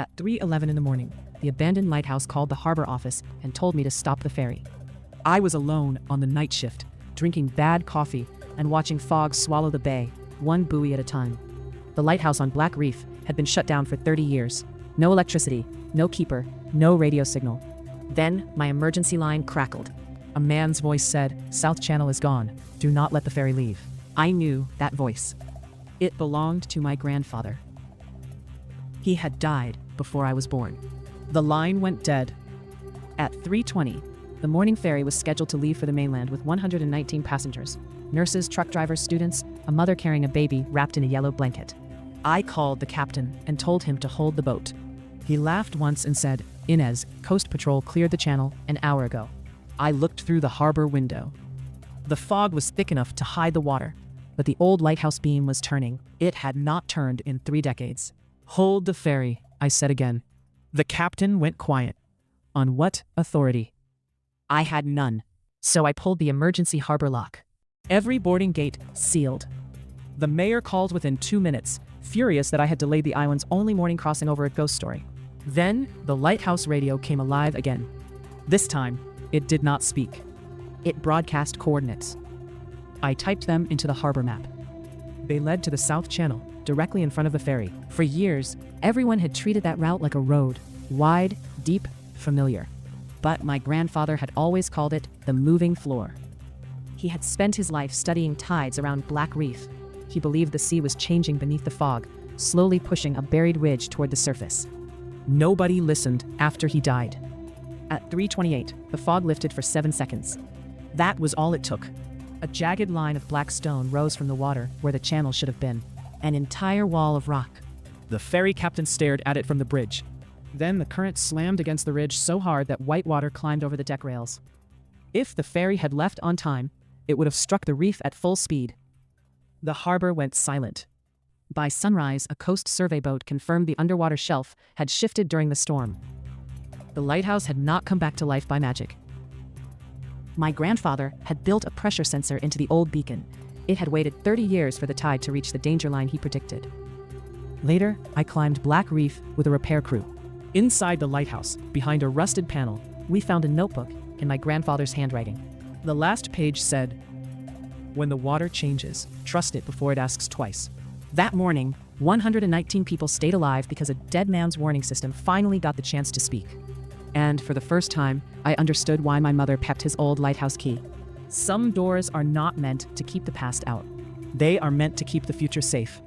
At 3:11 in the morning, the abandoned lighthouse called the harbor office and told me to stop the ferry. I was alone on the night shift, drinking bad coffee and watching fog swallow the bay, one buoy at a time. The lighthouse on Black Reef had been shut down for 30 years. No electricity, no keeper, no radio signal. Then my emergency line crackled. A man's voice said, "South Channel is gone. Do not let the ferry leave." I knew that voice. It belonged to my grandfather. He had died before I was born. The line went dead. At 3:20, the morning ferry was scheduled to leave for the mainland with 119 passengers. Nurses, truck drivers, students, a mother carrying a baby wrapped in a yellow blanket. I called the captain and told him to hold the boat. He laughed once and said, "Inez, Coast Patrol cleared the channel an hour ago." I looked through the harbor window. The fog was thick enough to hide the water, but the old lighthouse beam was turning. It had not turned in 3 decades. "Hold the ferry," I said again. The captain went quiet. On what authority? I had none, so I pulled the emergency harbor lock. Every boarding gate sealed. The mayor called within 2 minutes, furious that I had delayed the island's only morning crossing over a ghost story. Then the lighthouse radio came alive again. This time, it did not speak. It broadcast coordinates. I typed them into the harbor map. They led to the South Channel, directly in front of the ferry. For years, everyone had treated that route like a road, wide, deep, familiar. But my grandfather had always called it the moving floor. He had spent his life studying tides around Black Reef. He believed the sea was changing beneath the fog, slowly pushing a buried ridge toward the surface. Nobody listened after he died. At 3:28, the fog lifted for 7 seconds. That was all it took. A jagged line of black stone rose from the water where the channel should have been. An entire wall of rock. The ferry captain stared at it from the bridge. Then the current slammed against the ridge so hard that white water climbed over the deck rails. If the ferry had left on time, it would have struck the reef at full speed. The harbor went silent. By sunrise, a coast survey boat confirmed the underwater shelf had shifted during the storm. The lighthouse had not come back to life by magic. My grandfather had built a pressure sensor into the old beacon. It had waited 30 years for the tide to reach the danger line he predicted. Later, I climbed Black Reef with a repair crew. Inside the lighthouse, behind a rusted panel, we found a notebook in my grandfather's handwriting. The last page said, "When the water changes, trust it before it asks twice." That morning, 119 people stayed alive because a dead man's warning system finally got the chance to speak. And for the first time, I understood why my mother kept his old lighthouse key. Some doors are not meant to keep the past out. They are meant to keep the future safe.